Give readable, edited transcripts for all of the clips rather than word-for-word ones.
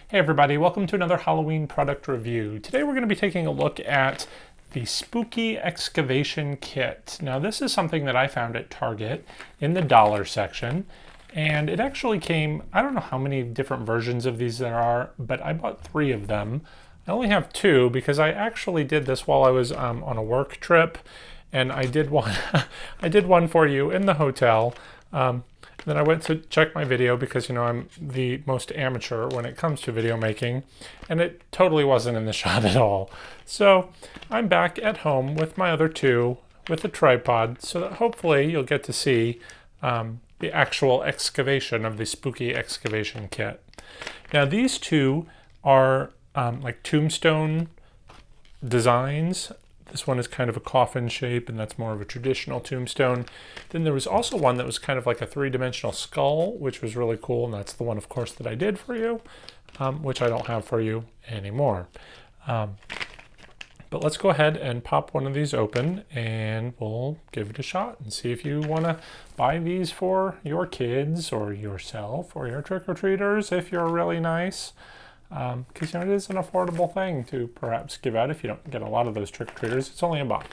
Hey everybody, welcome to another Halloween product review. Today we're going to be taking a look at the Spooky Excavation Kit. Now this is something that I found at Target in the dollar section, and it actually came, I don't know how many different versions of these there are, but I bought 3 of them. I only have 2 because I actually did this while I was on a work trip, and I did one, I did one for you in the hotel. Then I went to check my video because, you know, I'm the most amateur when it comes to video making, and it totally wasn't in the shot at all. So I'm back at home with my other 2 with a tripod, so that hopefully you'll get to see the actual excavation of the Spooky Excavation Kit. Now these 2 are like tombstone designs. This one is kind of a coffin shape, and that's more of a traditional tombstone. Then there was also one that was kind of like a 3-dimensional skull, which was really cool, and that's the one, of course, that I did for you, which I don't have for you anymore. But let's go ahead and pop one of these open, and we'll give it a shot and see if you want to buy these for your kids or yourself or your trick-or-treaters if you're really nice. Because you know, it is an affordable thing to perhaps give out if you don't get a lot of those trick-or-treaters. It's only $1.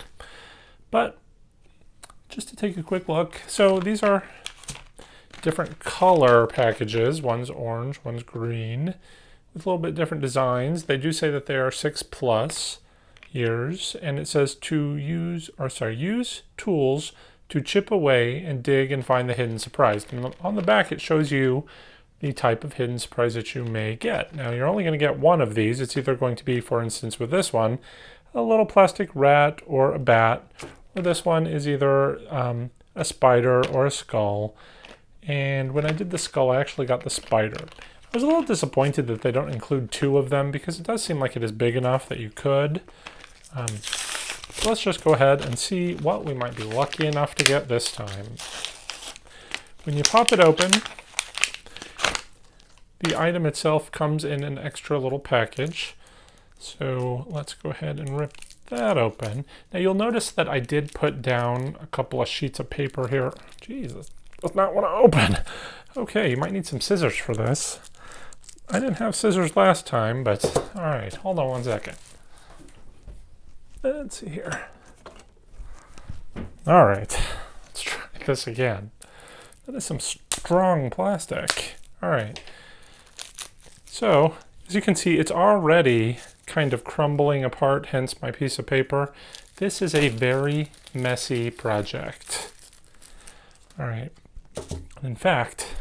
But just to take a quick look, so these are different color packages. One's orange, one's green, with a little bit different designs. They do say that they are 6+ years, and it says to use tools to chip away and dig and find the hidden surprise. And on the back it shows you the type of hidden surprise that you may get. Now you're only going to get one of these. It's either going to be, for instance with this one, a little plastic rat or a bat, or this one is either a spider or a skull. And when I did the skull, I actually got the spider. I was a little disappointed that they don't include 2 of them because it does seem like it is big enough that you could. So let's just go ahead and see what we might be lucky enough to get this time. When you pop it open, the item itself comes in an extra little package. So let's go ahead and rip that open. Now you'll notice that I did put down a couple of sheets of paper here. Jesus, does not want to open. Okay, you might need some scissors for this. I didn't have scissors last time, but all right, hold on one second. Let's see here. All right, let's try this again. That is some strong plastic. All right. So, as you can see, it's already kind of crumbling apart, hence my piece of paper. This is a very messy project. All right. In fact,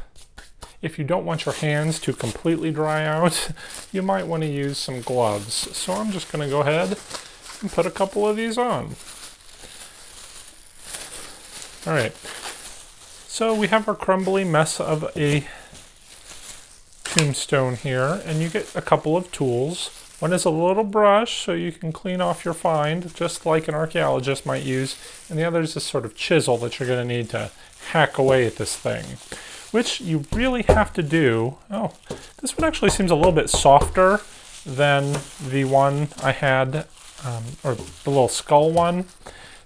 if you don't want your hands to completely dry out, you might want to use some gloves. So I'm just going to go ahead and put a couple of these on. All right. So we have our crumbly mess of a tombstone here, and you get a couple of tools. One is a little brush so you can clean off your find just like an archaeologist might use, and the other is this sort of chisel that you're going to need to hack away at this thing, which you really have to do. Oh, this one actually seems a little bit softer than the one I had, or the little skull one.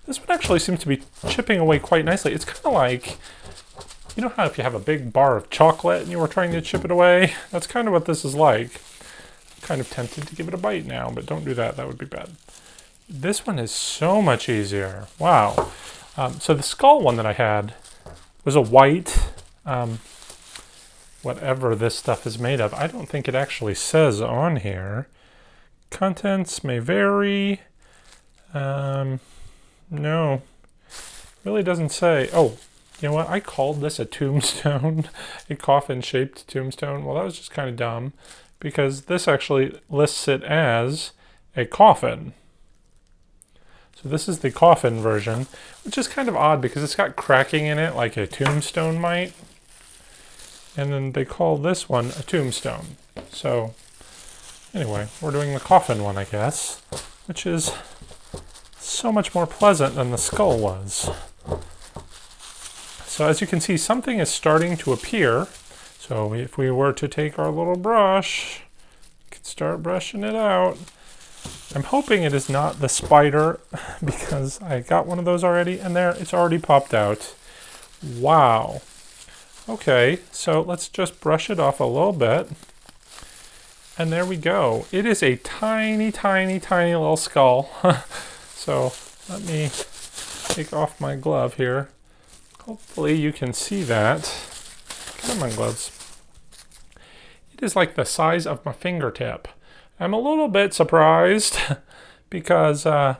This one actually seems to be chipping away quite nicely. It's kind of like, you know how if you have a big bar of chocolate and you were trying to chip it away? That's kind of what this is like. I'm kind of tempted to give it a bite now, but don't do that. That would be bad. This one is so much easier. Wow. So the skull one that I had was a white, whatever this stuff is made of. I don't think it actually says on here. Contents may vary. No, really doesn't say. Oh. You know what? I called this a tombstone, a coffin-shaped tombstone. Well, that was just kind of dumb because this actually lists it as a coffin. So this is the coffin version, which is kind of odd because it's got cracking in it like a tombstone might. And then they call this one a tombstone. So anyway, we're doing the coffin one, I guess, which is so much more pleasant than the skull was. So as you can see, something is starting to appear. So if we were to take our little brush, we could start brushing it out. I'm hoping it is not the spider because I got one of those already, and there, it's already popped out. Wow. Okay, so let's just brush it off a little bit. And there we go. It is a tiny, tiny, tiny little skull. So let me take off my glove here. Hopefully you can see that. Come on, gloves. It is like the size of my fingertip. I'm a little bit surprised because the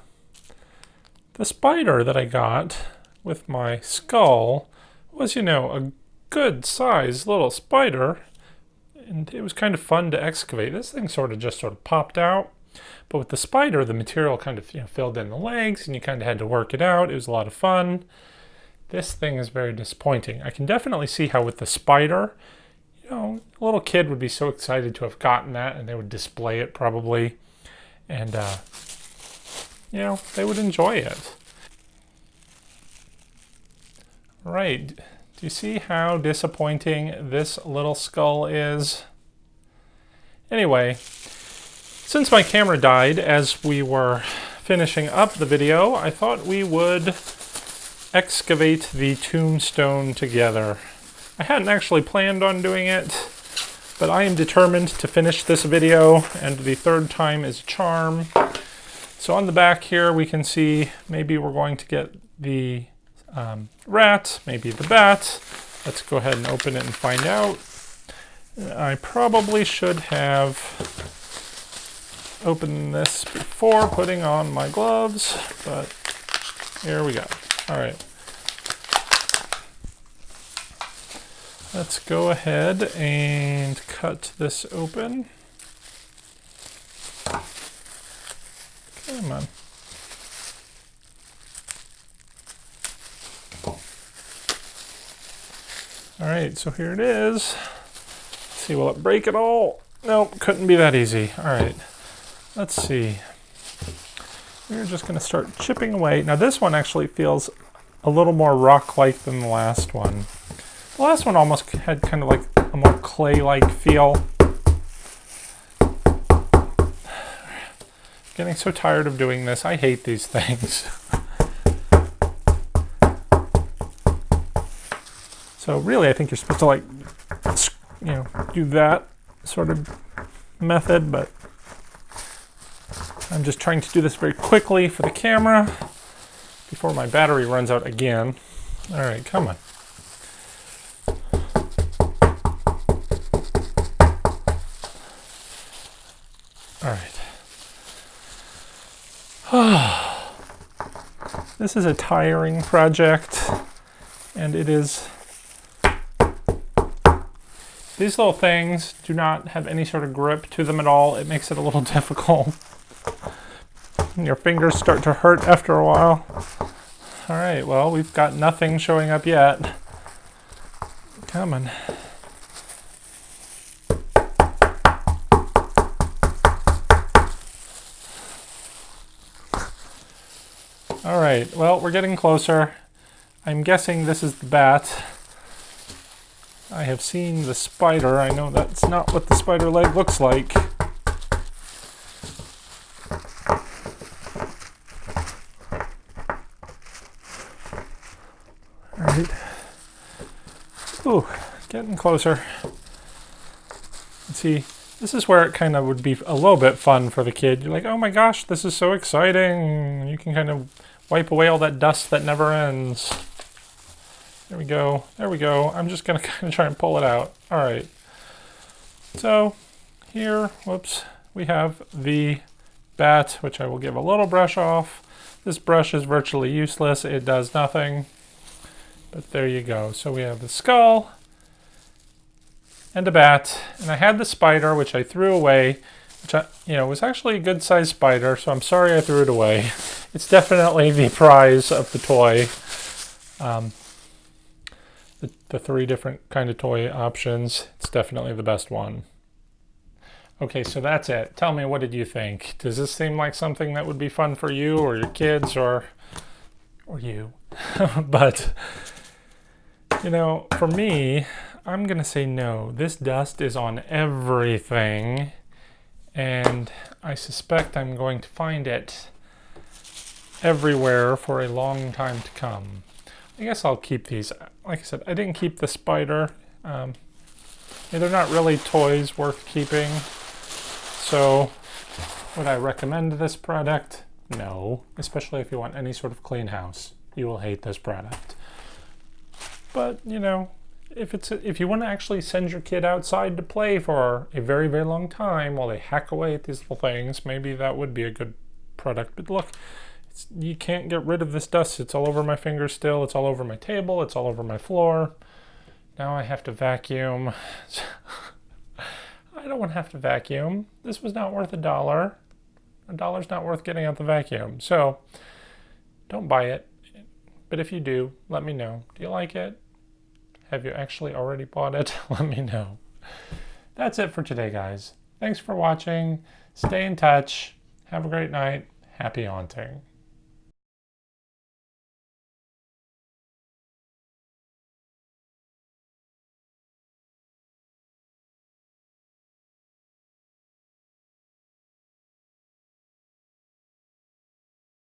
spider that I got with my skull was, you know, a good sized little spider. And it was kind of fun to excavate. This thing sort of popped out. But with the spider, the material kind of filled in the legs, and you kind of had to work it out. It was a lot of fun. This thing is very disappointing. I can definitely see how with the spider, a little kid would be so excited to have gotten that, and they would display it probably. And, they would enjoy it. All right. Do you see how disappointing this little skull is? Anyway, since my camera died as we were finishing up the video, I thought we would excavate the tombstone together. I hadn't actually planned on doing it, but I am determined to finish this video, and the third time is a charm. So on the back here we can see maybe we're going to get the rat, maybe the bat. Let's go ahead and open it and find out. I probably should have opened this before putting on my gloves, but here we go. All right. Let's go ahead and cut this open. Come on. All right, so here it is. Let's see, will it break at all? Nope, couldn't be that easy. All right, let's see. We're just gonna start chipping away. Now this one actually feels a little more rock-like than the last one. The last one almost had kind of like a more clay-like feel. Getting so tired of doing this. I hate these things. So really, I think you're supposed to do that sort of method, but I'm just trying to do this very quickly for the camera before my battery runs out again. All right, come on. All right. This is a tiring project, and it is. These little things do not have any sort of grip to them at all. It makes it a little difficult. Your fingers start to hurt after a while. All right, well, we've got nothing showing up yet. Come on. All right, well, we're getting closer. I'm guessing this is the bat. I have seen the spider. I know that's not what the spider leg looks like. All right. Ooh, getting closer. Let's see. This is where it kind of would be a little bit fun for the kid. You're like, oh my gosh, this is so exciting. You can kind of wipe away all that dust that never ends. There we go. There we go. I'm just going to kind of try and pull it out. All right. So here, whoops, we have the bat, which I will give a little brush off. This brush is virtually useless. It does nothing. But there you go. So we have the skull and a bat. And I had the spider, which I threw away, which was actually a good sized spider. So I'm sorry I threw it away. It's definitely the prize of the toy. The three different kind of toy options. It's definitely the best one. Okay, so that's it. Tell me, what did you think? Does this seem like something that would be fun for you or your kids or you? But, for me, I'm going to say no. This dust is on everything, and I suspect I'm going to find it everywhere for a long time to come. I guess I'll keep these. Like I said, I didn't keep the spider. They're not really toys worth keeping. So would I recommend this product? No, especially if you want any sort of clean house. You will hate this product. But, you know, if you want to actually send your kid outside to play for a very, very long time while they hack away at these little things, maybe that would be a good product. But look, you can't get rid of this dust. It's all over my fingers still. It's all over my table. It's all over my floor. Now I have to vacuum. I don't want to have to vacuum. This was not worth $1. $1's not worth getting out the vacuum. So don't buy it. But if you do, let me know. Do you like it? Have you actually already bought it? Let me know. That's it for today, guys. Thanks for watching. Stay in touch. Have a great night. Happy haunting.